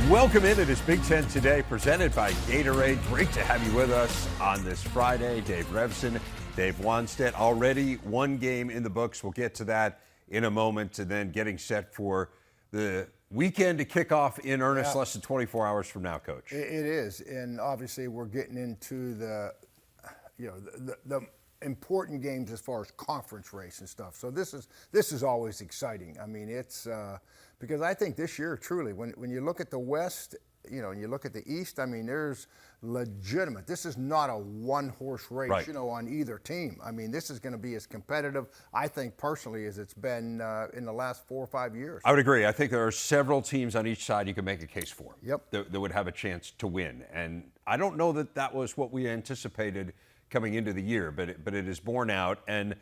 Welcome into this Big Ten Today, presented by Gatorade. Great to have you with us on this Friday. Dave Revson, Dave Wanstead. Already one game in the books. We'll get to that in a moment, and then getting set for the weekend to kick off in earnest less than 24 hours from now, Coach. It is, and obviously we're getting into the important games as far as conference race and stuff. So this is always exciting. I mean, it's because I think this year, truly, when you look at the West, and you look at the East, I mean, there's legitimate. This is not a one-horse race, right, on either team. I mean, this is going to be as competitive, I think, personally, as it's been in the last 4 or 5 years. I would agree. I think there are several teams on each side you can make a case for. Yep. That would have a chance to win. And I don't know that was what we anticipated coming into the year, but it is borne out. And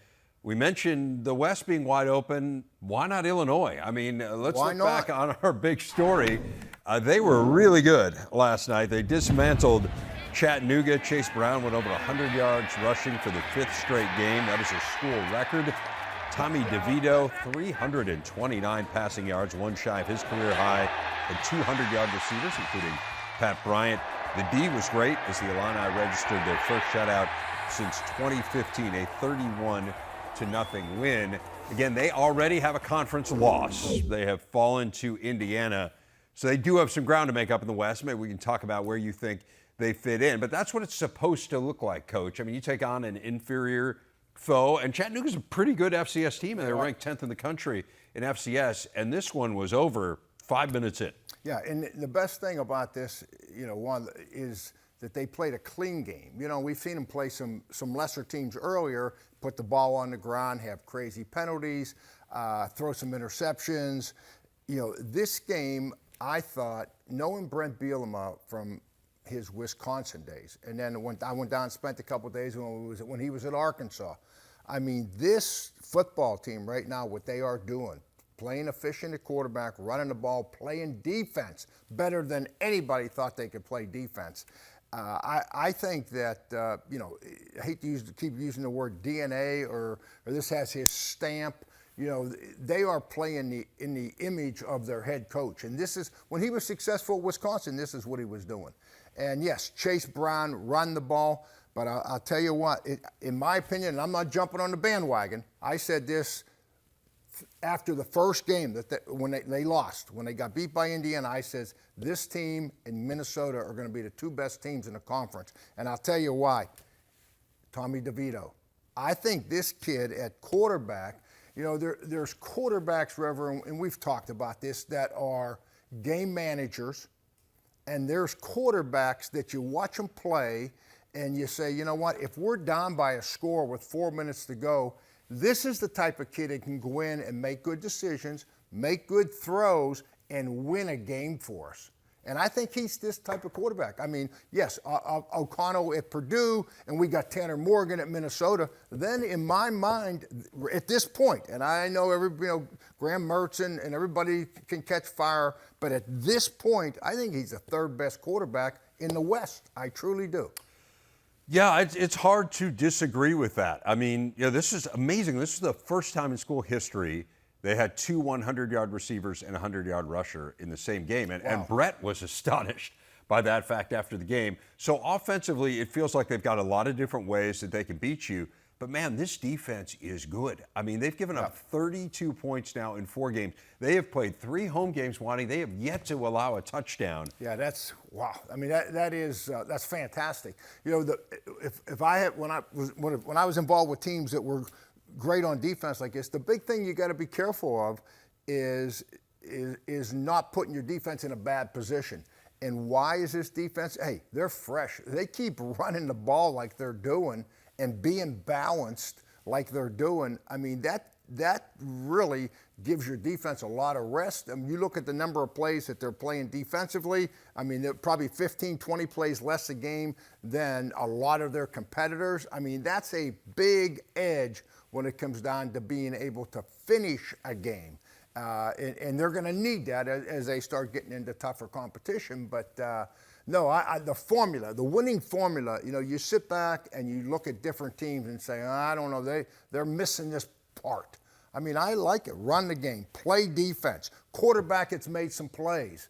we mentioned the West being wide open. Why not Illinois? I mean, let's look back on our big story. They were really good last night. They dismantled Chattanooga. Chase Brown went over 100 yards rushing for the 5th straight game. That is a school record. Tommy DeVito, 329 passing yards, one shy of his career high, and 200-yard receivers, including Pat Bryant. The D was great as the Illini registered their first shutout since 2015, a 31-0 win. Again, they already have a conference loss. They have fallen to Indiana. So they do have some ground to make up in the West. Maybe we can talk about where you think they fit in. But that's what it's supposed to look like, Coach. I mean, you take on an inferior foe, and Chattanooga's a pretty good FCS team, and they're ranked 10th in the country in FCS, and this one was over 5 minutes in. Yeah, and the best thing about this, one is that they played a clean game. We've seen them play some lesser teams earlier, put the ball on the ground, have crazy penalties, throw some interceptions. This game, I thought, knowing Brent Bielema from his Wisconsin days, and then I went down and spent a couple of days when he was at Arkansas. I mean, this football team right now, what they are doing, playing efficient at quarterback, running the ball, playing defense better than anybody thought they could play defense. I think that, I hate to keep using the word DNA or this has his stamp. They are playing in the image of their head coach. And this is, when he was successful at Wisconsin, this is what he was doing. And yes, Chase Brown run the ball, but I'll tell you what, in my opinion, and I'm not jumping on the bandwagon, I said this after the first game when they lost, when they got beat by Indiana, I says this team in Minnesota are going to be the 2 best teams in the conference. And I'll tell you why. Tommy DeVito. I think this kid at quarterback, there's quarterbacks, Reverend, and we've talked about this, that are game managers, and there's quarterbacks that you watch them play and you say, you know what, if we're down by a score with 4 minutes to go, this is the type of kid that can go in and make good decisions, make good throws, and win a game for us. And I think he's this type of quarterback. I mean, yes, O'Connell at Purdue, and we got Tanner Morgan at Minnesota. Then, in my mind, at this point, and I know Graham Mertz and everybody can catch fire, but at this point, I think he's the 3rd best quarterback in the West. I truly do. Yeah, it's hard to disagree with that. I mean, this is amazing. This is the first time in school history they had 2 100-yard receivers and a 100-yard rusher in the same game. And Brett was astonished by that fact after the game. So offensively, it feels like they've got a lot of different ways that they can beat you. But, man, this defense is good. I mean, they've given up 32 points now in 4 games. They have played 3 home games, Wani. They have yet to allow a touchdown. Yeah, that's wow. I mean, that's fantastic. If I had when I was involved with teams that were great on defense like this, the big thing you got to be careful of is not putting your defense in a bad position. And why is this defense? Hey, they're fresh. They keep running the ball like they're doing and being balanced like they're doing. I mean, that really gives your defense a lot of rest. I mean, you look at the number of plays that they're playing defensively. I mean, they're probably 15, 20 plays less a game than a lot of their competitors. I mean, that's a big edge when it comes down to being able to finish a game. And they're going to need that as they start getting into tougher competition. But no, the formula, the winning formula, you sit back and you look at different teams and say, I don't know, they're missing this part. I mean, I like it. Run the game, play defense. Quarterback, it's made some plays.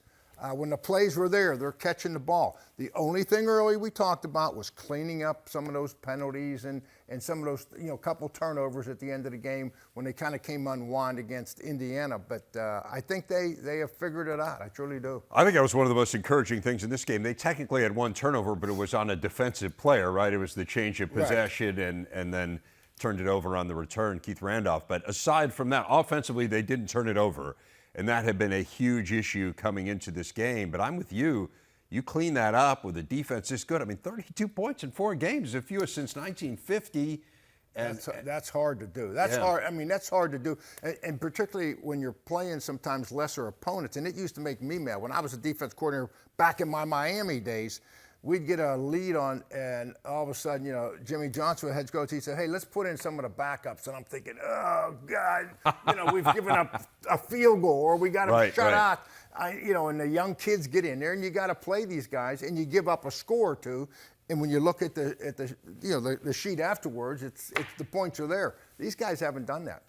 When the plays were there, they're catching the ball. The only thing early we talked about was cleaning up some of those penalties and some of those, couple turnovers at the end of the game when they kind of came unwound against Indiana. But I think they have figured it out. I truly do. I think that was one of the most encouraging things in this game. They technically had one turnover, but it was on a defensive player, right? It was the change of possession and then turned it over on the return, Keith Randolph. But aside from that, offensively, they didn't turn it over. And that had been a huge issue coming into this game. But I'm with you. You clean that up with a defense this good. I mean, 32 points in 4 games, the fewest since 1950. And that's hard to do. That's hard. I mean, that's hard to do. And particularly when you're playing sometimes lesser opponents. And it used to make me mad. When I was a defense coordinator back in my Miami days, we'd get a lead on, and all of a sudden, Jimmy Johnson, head coach, he said, hey, let's put in some of the backups. And I'm thinking, oh, God, we've given up a field goal or we got to shut out. And the young kids get in there, and you got to play these guys, and you give up a score or two. And when you look at the sheet afterwards, it's the points are there. These guys haven't done that.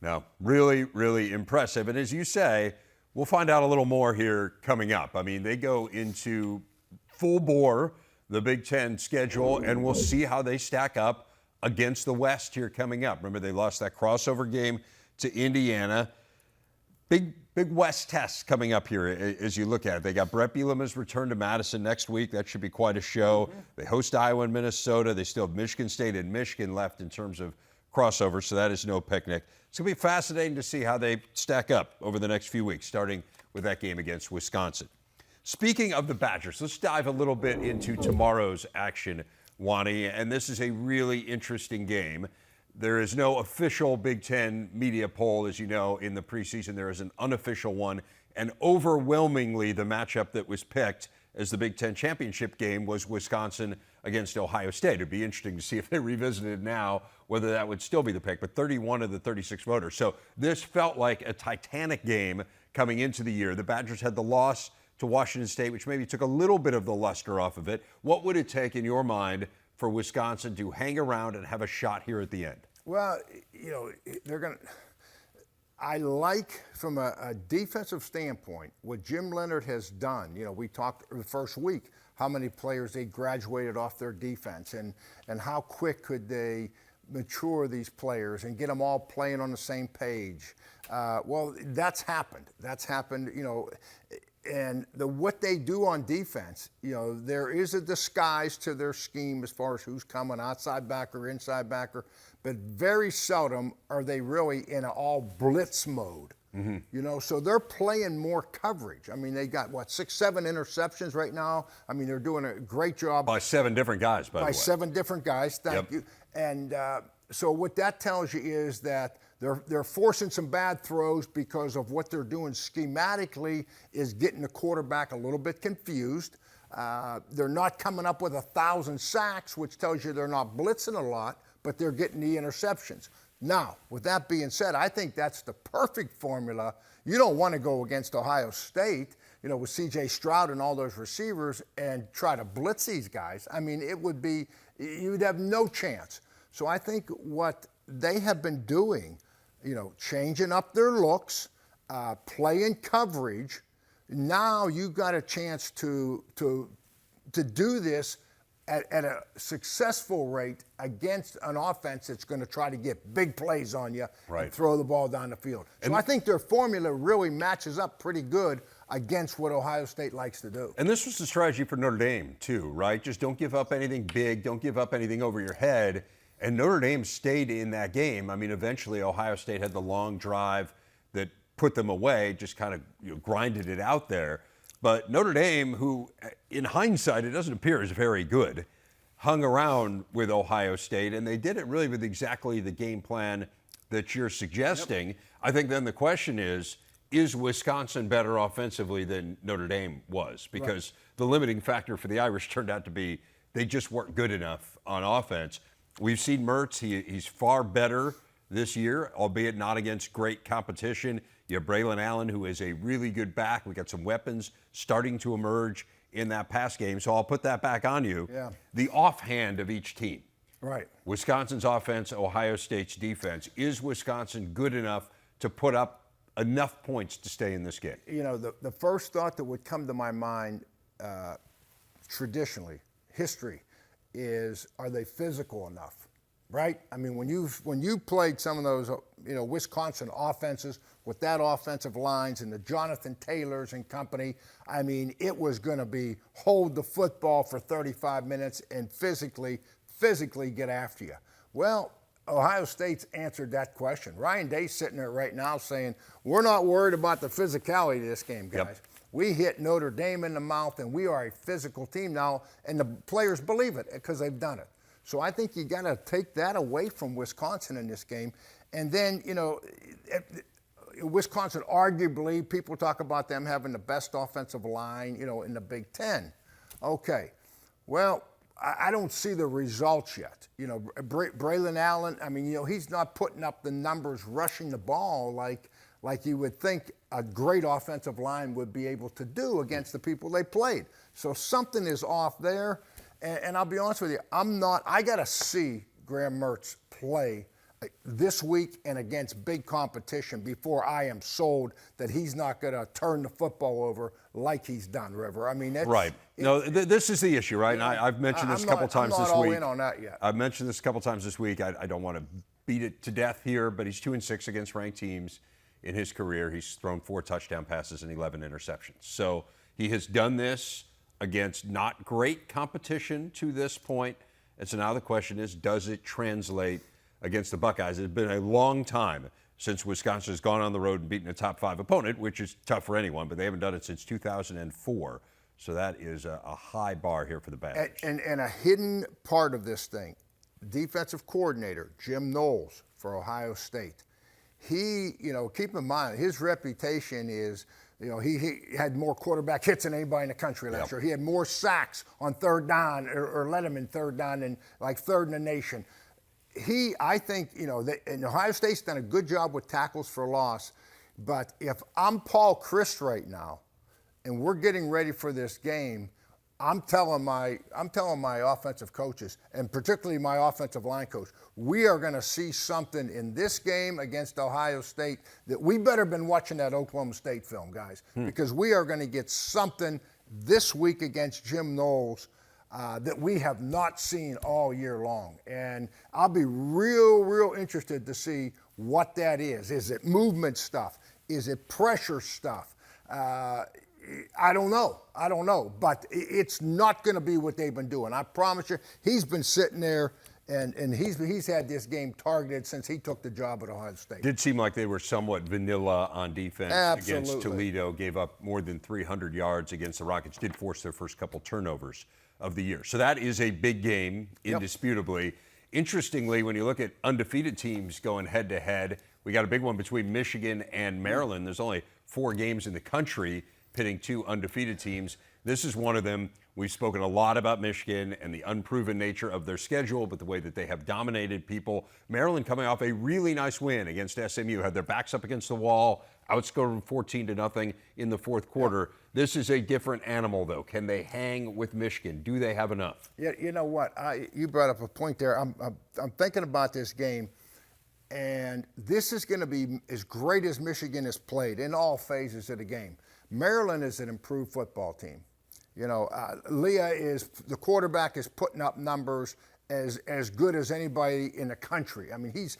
No, really, really impressive. And as you say, we'll find out a little more here coming up. I mean, they go into full bore the Big Ten schedule, and we'll see how they stack up against the West here coming up. Remember, they lost that crossover game to Indiana. Big West test coming up here as you look at it. They got Brett Bielema's return to Madison next week. That should be quite a show. They host Iowa and Minnesota. They still have Michigan State and Michigan left in terms of crossover, so that is no picnic. It's going to be fascinating to see how they stack up over the next few weeks, starting with that game against Wisconsin. Speaking of the Badgers, let's dive a little bit into tomorrow's action, Wani, and this is a really interesting game. There is no official Big Ten media poll, as you know, in the preseason. There is an unofficial one, and overwhelmingly the matchup that was picked as the Big Ten championship game was Wisconsin against Ohio State. It'd be interesting to see if they revisited now whether that would still be the pick, but 31 of the 36 voters. So this felt like a titanic game coming into the year. The Badgers had the loss to Washington State, which maybe took a little bit of the luster off of it. What would it take, in your mind, for Wisconsin to hang around and have a shot here at the end? Well, they're going to. I like, from a defensive standpoint, what Jim Leonard has done. We talked the first week how many players they graduated off their defense and how quick could they mature these players and get them all playing on the same page. Well, that's happened. And what they do on defense, there is a disguise to their scheme as far as who's coming, outside backer, inside backer, but very seldom are they really in an all blitz mode. So they're playing more coverage. I mean, they got 6, 7 interceptions right now. I mean, they're doing a great job. By 7 different guys, by the way. By 7 different guys, thank you. And so what that tells you is that they're forcing some bad throws because of what they're doing schematically is getting the quarterback a little bit confused. They're not coming up with 1,000 sacks, which tells you they're not blitzing a lot, but they're getting the interceptions. Now, with that being said, I think that's the perfect formula. You don't want to go against Ohio State, with C.J. Stroud and all those receivers and try to blitz these guys. I mean, you'd have no chance. So I think what they have been doing, changing up their looks, playing coverage. Now you've got a chance to do this at a successful rate against an offense that's going to try to get big plays on you and throw the ball down the field. So I think their formula really matches up pretty good against what Ohio State likes to do. And this was the strategy for Notre Dame, too, right? Just don't give up anything big. Don't give up anything over your head. And Notre Dame stayed in that game. I mean, eventually Ohio State had the long drive that put them away, just kind of grinded it out there. But Notre Dame, who in hindsight, it doesn't appear is very good, hung around with Ohio State, and they did it really with exactly the game plan that you're suggesting. Yep. I think then the question is Wisconsin better offensively than Notre Dame was? Because the limiting factor for the Irish turned out to be they just weren't good enough on offense. We've seen Mertz. He's far better this year, albeit not against great competition. You have Braylon Allen, who is a really good back. We got some weapons starting to emerge in that pass game. So I'll put that back on you. Yeah. The offhand of each team. Right. Wisconsin's offense, Ohio State's defense. Is Wisconsin good enough to put up enough points to stay in this game? You know, the first thought that would come to my mind, traditionally, history, is are they physical enough, right? I mean, when you played some of those, you know, Wisconsin offenses with that offensive lines and the Jonathan Taylors and company, I mean, it was going to be hold the football for 35 minutes and physically get after you. Well, Ohio State's answered that question. Ryan Day's sitting there right now saying, we're not worried about the physicality of this game, guys. Yep. We hit Notre Dame in the mouth, and we are a physical team now, and the players believe it because they've done it. So I think you got to take that away from Wisconsin in this game. And then, you know, Wisconsin, arguably, people talk about them having the best offensive line, you know, in the Big Ten. Okay, well, I don't see the results yet. You know, Braylon Allen, I mean, you know, he's not putting up the numbers rushing the ball like you would think a great offensive line would be able to do against the people they played. So something is off there. And I'll be honest with you, I got to see Graham Mertz play this week and against big competition before I am sold that he's not going to turn the football over like he's done, River. I mean, right. This is the issue, right? And I've mentioned this a couple times this week. I'm not all in on that yet. I've mentioned this a couple times this week. I don't want to beat it to death here, but he's 2-6 against ranked teams in his career. He's thrown 4 touchdown passes and 11 interceptions. So he has done this against not great competition to this point. And so now the question is, does it translate against the Buckeyes? It's been a long time since Wisconsin has gone on the road and beaten a top 5 opponent, which is tough for anyone, but they haven't done it since 2004. So that is a high bar here for the Badgers. And a hidden part of this thing, defensive coordinator Jim Knowles for Ohio State. He, you know, keep in mind, his reputation is, you know, he had more quarterback hits than anybody in the country last year. He had more sacks on third down or led him in third down than like third in the nation. I think, you know, and Ohio State's done a good job with tackles for loss, but if I'm Paul Chryst right now and we're getting ready for this game, I'm telling my offensive coaches, and particularly my offensive line coach, we are going to see something in this game against Ohio State that we better been watching that Oklahoma State film, guys, because we are going to get something this week against Jim Knowles that we have not seen all year long. And I'll be real interested to see what that is. Is it movement stuff? Is it pressure stuff? I don't know, but it's not going to be what they've been doing. I promise you, he's been sitting there, and he's had this game targeted since he took the job at Ohio State. Did seem like they were somewhat vanilla on defense against Toledo, gave up more than 300 yards against the Rockets, did force their first couple turnovers of the year. So that is a big game, indisputably. Yep. Interestingly, when you look at undefeated teams going head-to-head, we got a big one between Michigan and Maryland. There's only 4 games in the country pitting 2 undefeated teams. This is one of them. We've spoken a lot about Michigan and the unproven nature of their schedule, but the way that they have dominated people. Maryland coming off a really nice win against SMU, had their backs up against the wall, outscored them 14-0 in the fourth quarter. This is a different animal, though. Can they hang with Michigan? Do they have enough? Yeah, you know what? You brought up a point there. I'm thinking about this game, and this is going to be as great as Michigan has played in all phases of the game. Maryland is an improved football team. You know, the quarterback is putting up numbers as good as anybody in the country. I mean, he's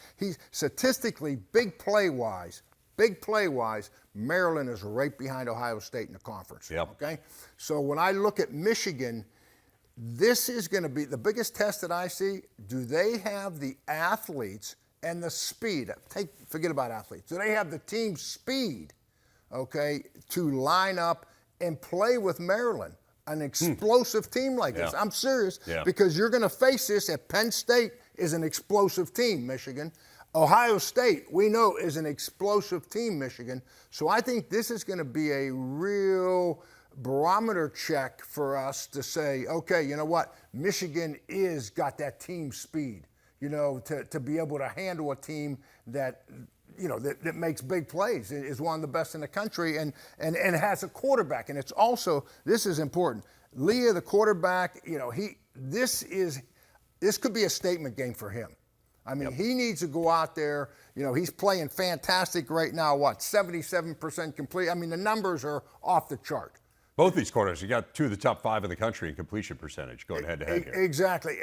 statistically, big play-wise, Maryland is right behind Ohio State in the conference. Yep. Okay? So when I look at Michigan, this is going to be the biggest test that I see. Do they have the athletes and the speed? Forget about athletes. Do they have the team speed, okay, to line up and play with Maryland, an explosive team like this? I'm serious, because you're going to face this at Penn State is an explosive team, Michigan. Ohio State, we know, is an explosive team, Michigan. So I think this is going to be a real barometer check for us to say, okay, you know what? Michigan is got that team speed, you know, to be able to handle a team that, you know, that makes big plays, is one of the best in the country, and has a quarterback. And it's also, this is important, Leah, the quarterback, you know, this could be a statement game for him. I mean, he needs to go out there. You know, he's playing fantastic right now. 77% complete. I mean, the numbers are off the chart. Both these corners, you got 2 of the top 5 in the country in completion percentage going head-to-head here. Exactly.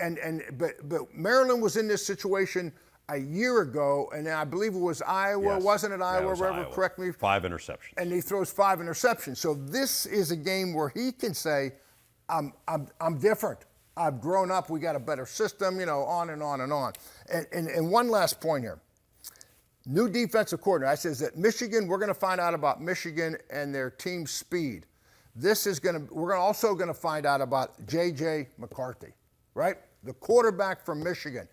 But Maryland was in this situation a year ago, and I believe it was Iowa. Yes. Wasn't it Iowa? It was Wherever, Iowa. correct me. 5 interceptions. And he throws 5 interceptions. So this is a game where he can say, I'm different. I've grown up. We got a better system, you know, on and on and on. And one last point here. New defensive coordinator. I says that Michigan, we're going to find out about Michigan and their team speed. We're also going to find out about J.J. McCarthy, right? The quarterback from Michigan.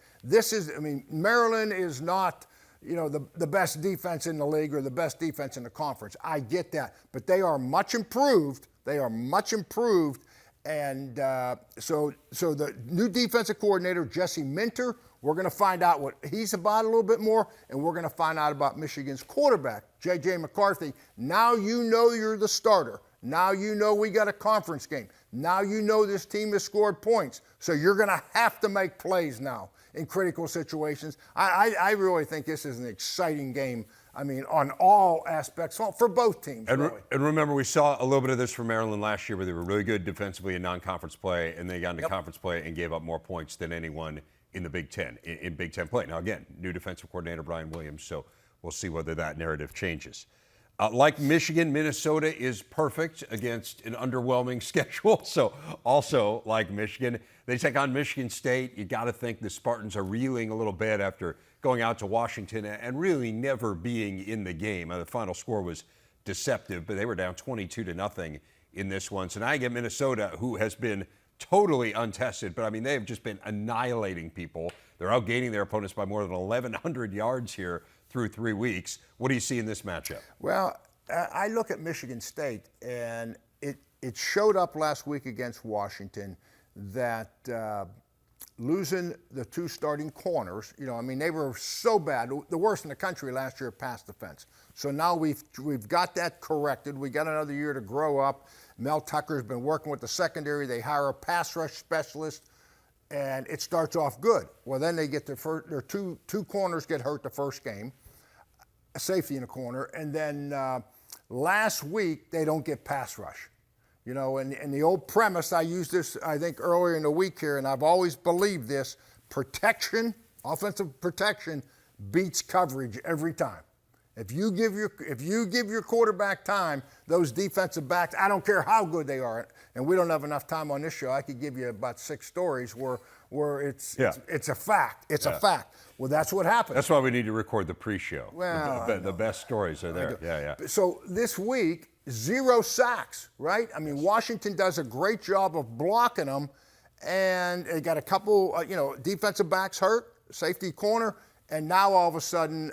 Maryland is not, you know, the best defense in the league or the best defense in the conference. I get that. But they are much improved. And so the new defensive coordinator, Jesse Minter, we're going to find out what he's about a little bit more, and we're going to find out about Michigan's quarterback, J.J. McCarthy. Now you know you're the starter. Now you know we got a conference game. Now you know this team has scored points. So you're going to have to make plays now in critical situations. I really think this is an exciting game. I mean, on all aspects, for both teams. And, really. and remember, we saw a little bit of this from Maryland last year where they were really good defensively in non-conference play, and they got into conference play and gave up more points than anyone in the Big Ten, in Big Ten play. Now, again, new defensive coordinator Brian Williams, so we'll see whether that narrative changes. Like Michigan, Minnesota is perfect against an underwhelming schedule. So also, like Michigan, they take on Michigan State. You got to think the Spartans are reeling a little bit after going out to Washington and really never being in the game. The final score was deceptive, but they were down 22-0 in this one. So now you get Minnesota, who has been totally untested, but I mean, they have just been annihilating people. They're outgaining their opponents by more than 1,100 yards here through 3 weeks. What do you see in this matchup? Well, I look at Michigan State, and it showed up last week against Washington that losing the 2 starting corners, you know, I mean, they were so bad, the worst in the country last year, pass defense. So now we've got that corrected. We got another year to grow up. Mel Tucker's been working with the secondary. They hire a pass rush specialist, and it starts off good. Well, then they get their two corners get hurt the first game, a safety in the corner, and then last week they don't get pass rush. You know, and the old premise, I used this, I think, earlier in the week here, and I've always believed this: protection, offensive protection, beats coverage every time. If you give your quarterback time, those defensive backs, I don't care how good they are, and we don't have enough time on this show. I could give you about 6 stories where it's a fact. It's a fact. Well, that's what happened. That's why we need to record the pre-show. Well, the best stories are there. Yeah. So this week, 0 sacks, right? I mean, Washington does a great job of blocking them, and they got a couple, defensive backs hurt, safety corner, and now all of a sudden,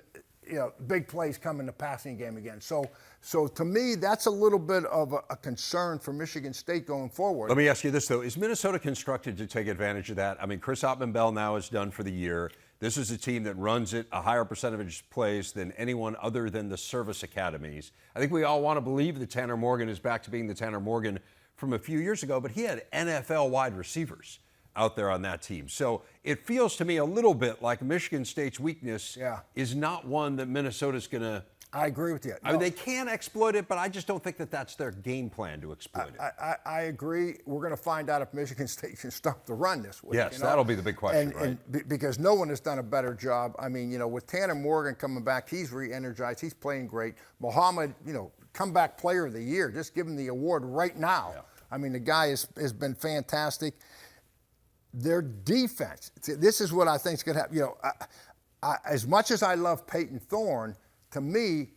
big plays come in the passing game again. So to me, that's a little bit of a concern for Michigan State going forward. Let me ask you this, though. Is Minnesota constructed to take advantage of that? I mean, Chris Ottman-Bell now is done for the year. This is a team that runs it a higher percentage plays than anyone other than the service academies. I think we all want to believe that Tanner Morgan is back to being the Tanner Morgan from a few years ago, but he had NFL wide receivers out there on that team. So it feels to me a little bit like Michigan State's weakness is not one that Minnesota's going to... I agree with you. I mean, they can exploit it, but I just don't think that that's their game plan to exploit it. I agree. We're going to find out if Michigan State can stop the run this week. Yes, that'll be the big question, right? And because no one has done a better job. I mean, with Tanner Morgan coming back, he's re-energized. He's playing great. Muhammad, comeback player of the year. Just give him the award right now. Yeah. I mean, the guy has been fantastic. Their defense, this is what I think is going to happen. As much as I love Peyton Thorne, to me,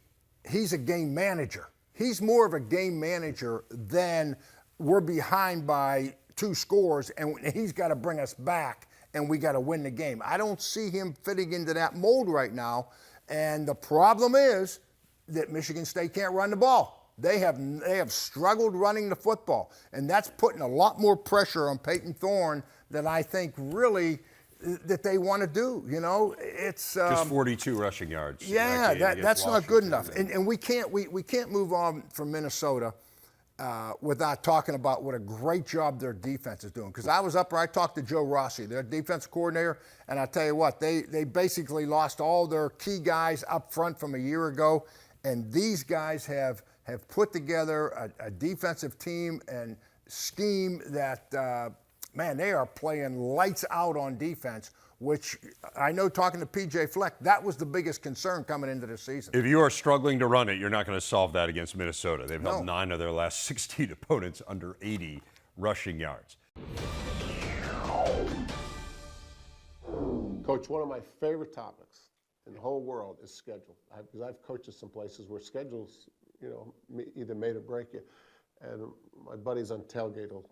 he's a game manager. He's more of a game manager than we're behind by 2 scores and he's got to bring us back and we got to win the game. I don't see him fitting into that mold right now. And the problem is that Michigan State can't run the ball. They have struggled running the football, and that's putting a lot more pressure on Peyton Thorne than I think really that they want to do. It's just 42 rushing yards. Yeah, that's not good enough. And we can't move on from Minnesota without talking about what a great job their defense is doing. Because I was up there, I talked to Joe Rossi, their defensive coordinator, and I tell you what, they basically lost all their key guys up front from a year ago, and these guys have put together a defensive team and scheme that, man, they are playing lights out on defense, which I know, talking to PJ Fleck, that was the biggest concern coming into the season. If you are struggling to run it, you're not going to solve that against Minnesota. They've No. held 9 of their last 16 opponents under 80 rushing yards. Coach, one of my favorite topics in the whole world is schedule. Because I've coached at some places where schedules, either made or break you. And my buddies on Tailgate will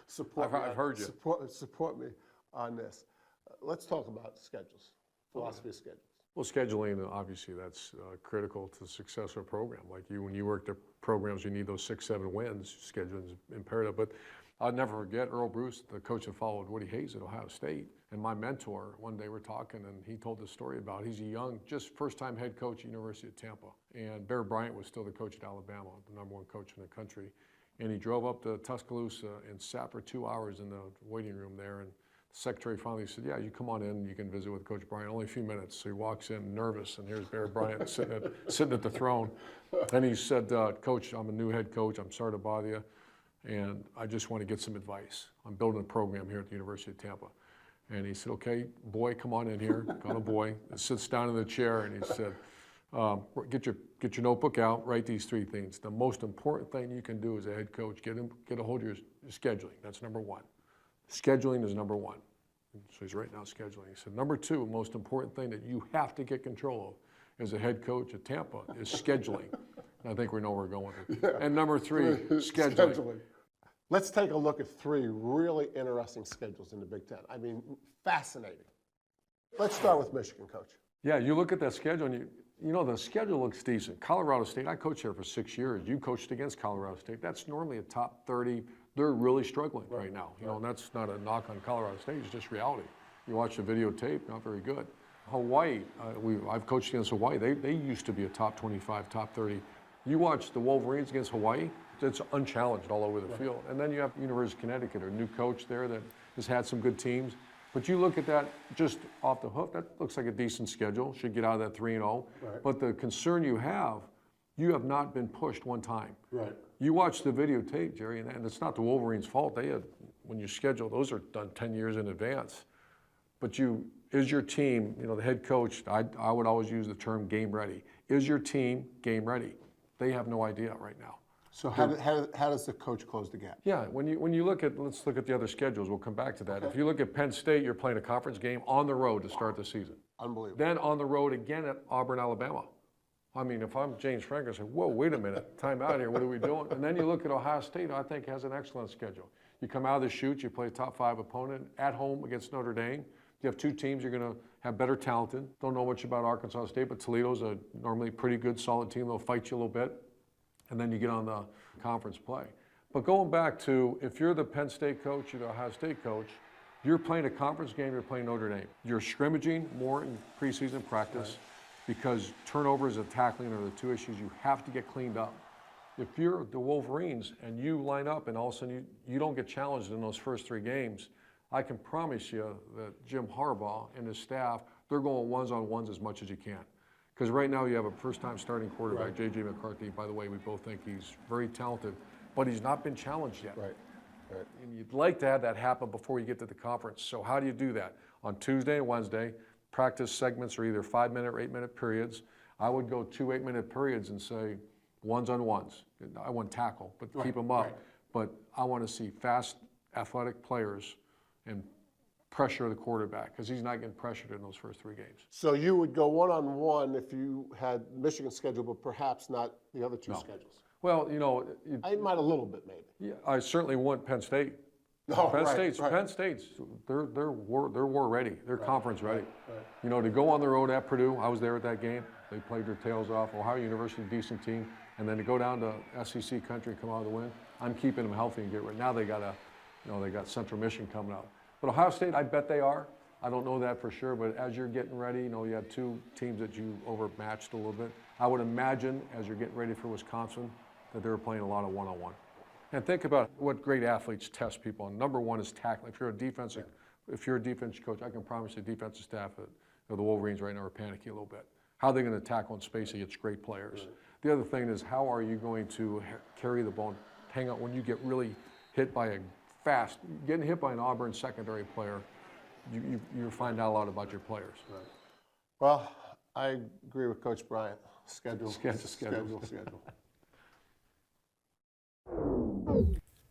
support me. I've heard you. Support me on this. Let's talk about schedules, philosophy of schedules. Well, scheduling, obviously, that's critical to the success of a program. Like when you work the programs, you need those 6-7 wins. Scheduling is imperative. But I'll never forget Earl Bruce, the coach that followed Woody Hayes at Ohio State, and my mentor. One day we're talking, and he told this story about he's a young, just first-time head coach at University of Tampa, and Bear Bryant was still the coach at Alabama, the #1 coach in the country, and he drove up to Tuscaloosa and sat for 2 hours in the waiting room there, and the secretary finally said, "Yeah, you come on in, you can visit with Coach Bryant, only a few minutes." So he walks in nervous, and here's Bear Bryant sitting at the throne. And he said, "Coach, I'm a new head coach. I'm sorry to bother you, and I just want to get some advice. I'm building a program here at the University of Tampa." And he said, "Okay, boy, come on in here." Got a boy, and sits down in the chair, and he said, get your notebook out, write these 3 things. The most important thing you can do as a head coach, get a hold of your scheduling. That's number 1. Scheduling is number 1. So he's writing out scheduling. He said, number 2, most important thing that you have to get control of as a head coach at Tampa is scheduling. And I think we know where we're going with it. And number 3, scheduling. Let's take a look at 3 really interesting schedules in the Big Ten. I mean, fascinating. Let's start with Michigan, Coach. Yeah, you look at that schedule, and the schedule looks decent. Colorado State, I coached there for 6 years. You coached against Colorado State. That's normally a top 30. They're really struggling right now. And that's not a knock on Colorado State. It's just reality. You watch the videotape, not very good. Hawaii, I've coached against Hawaii. They used to be a top 25, top 30. You watch the Wolverines against Hawaii, it's unchallenged all over the field. And then you have University of Connecticut, a new coach there that has had some good teams. But you look at that just off the hook, that looks like a decent schedule. Should get out of that 3-0. Right. But the concern you have not been pushed one time. Right. You watch the videotape, Jerry, and it's not the Wolverines' fault. When you schedule, those are done 10 years in advance. But is your team, the head coach, I would always use the term game ready. Is your team game ready? They have no idea right now. So how does the coach close the gap? Yeah, when you look at, let's look at the other schedules. We'll come back to that. Okay. If you look at Penn State, you're playing a conference game on the road to start the season. Unbelievable. Then on the road again at Auburn, Alabama. I mean, if I'm James Franklin, I say, whoa, wait a minute, time out here, what are we doing? And then you look at Ohio State, I think has an excellent schedule. You come out of the chute, you play a top 5 opponent at home against Notre Dame. You have 2 teams you're going to have better talented. Don't know much about Arkansas State, but Toledo's a normally pretty good, solid team. They'll fight you a little bit. And then you get on the conference play. But going back to, if you're the Penn State coach, you're the Ohio State coach, you're playing a conference game, you're playing Notre Dame. You're scrimmaging more in preseason practice because turnovers and tackling are the 2 issues you have to get cleaned up. If you're the Wolverines and you line up and all of a sudden you don't get challenged in those first 3 games, I can promise you that Jim Harbaugh and his staff, they're going ones-on-ones as much as you can. Because right now you have a first-time starting quarterback, J.J. McCarthy. By the way, we both think he's very talented, but he's not been challenged yet. Right. And you'd like to have that happen before you get to the conference. So how do you do that? On Tuesday and Wednesday, practice segments are either 5-minute or 8-minute periods. I would go 2 8-minute periods and say ones-on-ones. I want tackle, but keep them up. But I want to see fast, athletic players and pressure the quarterback because he's not getting pressured in those first 3 games. So you would go one-on-one if you had Michigan's schedule, but perhaps not the other 2 schedules. Well, I might a little bit maybe. yeah, I certainly want Penn State. Penn State's, they're war ready. They're conference ready. To go on the road at Purdue, I was there at that game. They played their tails off. Ohio University, decent team, and then to go down to SEC country and come out of the win. I'm keeping them healthy and get ready. Now they got they got Central Michigan coming up. But Ohio State, I bet they are. I don't know that for sure, but as you're getting ready, you have 2 teams that you overmatched a little bit. I would imagine as you're getting ready for Wisconsin, that they were playing a lot of one-on-one. And think about what great athletes test people on. Number one is tackling. If you're a defensive coach, I can promise the defensive staff of the Wolverines right now are panicking a little bit. How are they going to tackle in space against great players? Right. The other thing is, how are you going to carry the ball and hang out when you get really hit by getting hit by an Auburn secondary player? You find out a lot about your players. Right. Well, I agree with Coach Bryant. Schedule.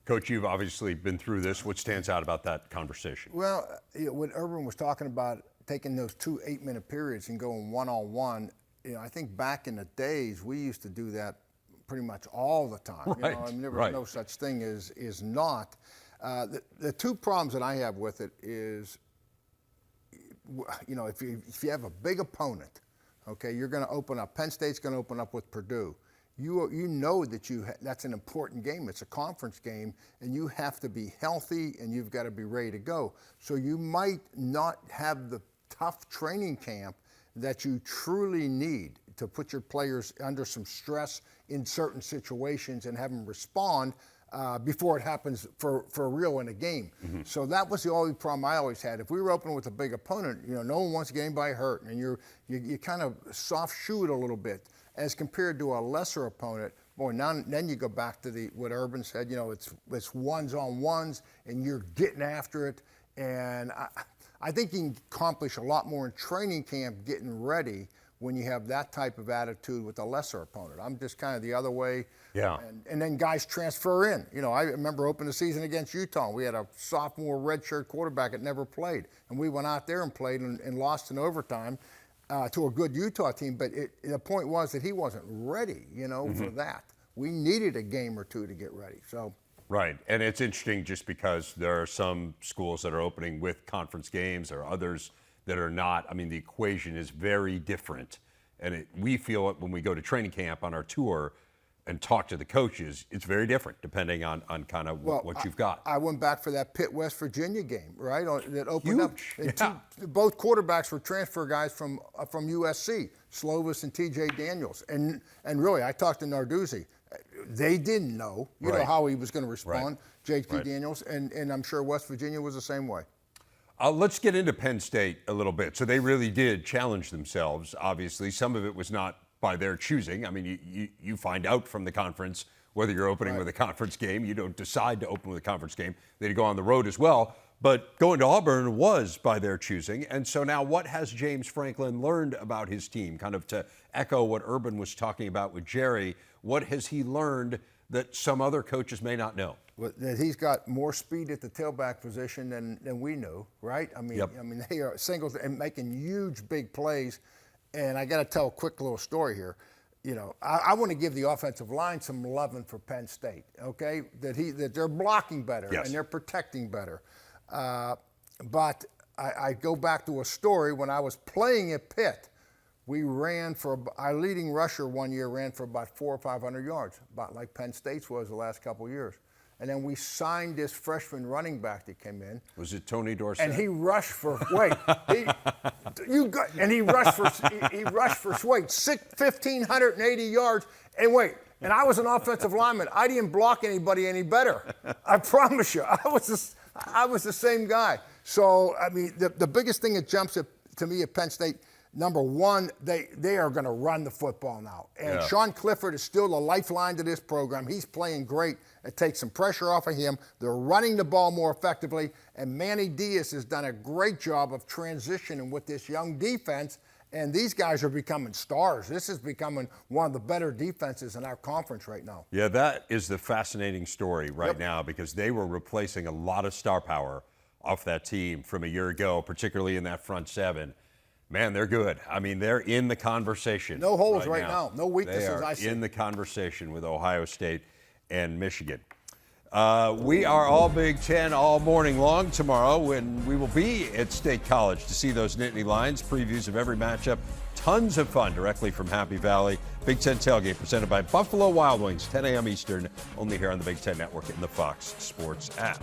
Coach, you've obviously been through this. What stands out about that conversation? Well, what Urban was talking about, taking those 2 8-minute periods and going one-on-one, I think back in the days, we used to do that pretty much all the time. Right. There was no such thing as not. The two problems that I have with it is, if you have a big opponent, okay, you're going to open up. Penn State's going to open up with Purdue. You know that that's an important game. It's a conference game, and you have to be healthy, and you've got to be ready to go. So you might not have the tough training camp that you truly need to put your players under some stress in certain situations and have them respond before it happens for real in a game. Mm-hmm. So that was the only problem I always had. If we were opening with a big opponent, no one wants to get anybody hurt, and you kind of soft shoe it a little bit as compared to a lesser opponent. Boy, then you go back to what Urban said. It's ones on ones, and you're getting after it. And I think you can accomplish a lot more in training camp getting ready when you have that type of attitude with a lesser opponent. I'm just kind of the other way. Yeah. And then guys transfer in. I remember opening the season against Utah. We had a sophomore redshirt quarterback that never played. And we went out there and played and lost in overtime to a good Utah team. But the point was that he wasn't ready, for that. We needed a game or two to get ready. So. Right, and it's interesting just because there are some schools that are opening with conference games, or others that are not. I mean, the equation is very different, and we feel it when we go to training camp on our tour and talk to the coaches. It's very different depending on kind of what you've got. I went back for that Pitt West Virginia game, right? That opened up. Yeah. Both quarterbacks were transfer guys from USC, Slovis and T.J. Daniels, and really I talked to Narduzzi. They didn't know, know how he was going to respond, J.T. Daniels, and I'm sure West Virginia was the same way. Let's get into Penn State a little bit. So they really did challenge themselves, obviously. Some of it was not by their choosing. I mean, you find out from the conference whether you're opening with a conference game. You don't decide to open with a conference game. They go on the road as well. But going to Auburn was by their choosing. And so now what has James Franklin learned about his team? Kind of to echo what Urban was talking about with Jerry, what has he learned that some other coaches may not know? Well, that he's got more speed at the tailback position than we knew, right? I mean, they are singles and making huge, big plays. And I got to tell a quick little story here. I want to give the offensive line some loving for Penn State, okay? That they're blocking better and they're protecting better. But I go back to a story when I was playing at Pitt. Our leading rusher one year ran for about 400 or 500 yards, about like Penn State's was the last couple of years. And then we signed this freshman running back that came in. Was it Tony Dorsett? And he rushed for he rushed for 1,580 yards. And and I was an offensive lineman. I didn't block anybody any better. I promise you, I was the same guy. So I mean, the biggest thing that jumps to me at Penn State. Number one, they are going to run the football now. And Sean Clifford is still the lifeline to this program. He's playing great. It takes some pressure off of him. They're running the ball more effectively. And Manny Diaz has done a great job of transitioning with this young defense. And these guys are becoming stars. This is becoming one of the better defenses in our conference right now. Yeah, that is the fascinating story right now, because they were replacing a lot of star power off that team from a year ago, particularly in that front seven. Man, they're good. I mean, they're in the conversation. No holes right now. No weaknesses, I see. They are in the conversation with Ohio State and Michigan. We are all Big Ten all morning long tomorrow when we will be at State College to see those Nittany Lions. Previews of every matchup. Tons of fun directly from Happy Valley. Big Ten Tailgate presented by Buffalo Wild Wings, 10 a.m. Eastern, only here on the Big Ten Network and the Fox Sports app.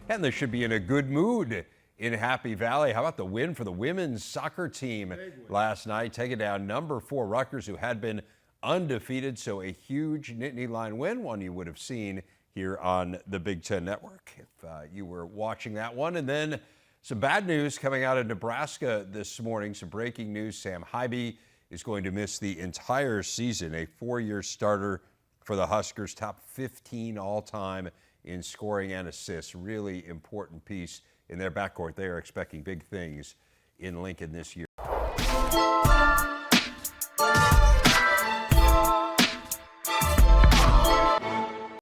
And they should be in a good mood in Happy Valley. How about the win for the women's soccer team last night, taking down number 4 Rutgers, who had been undefeated. So a huge Nittany Lion win, one you would have seen here on the Big Ten Network if you were watching that one. And then some bad news coming out of Nebraska this morning. Some breaking news. Sam Hybe is going to miss the entire season, a 4-year starter for the Huskers, top 15 all-time in scoring and assists. Really important piece in their backcourt. They are expecting big things in Lincoln this year.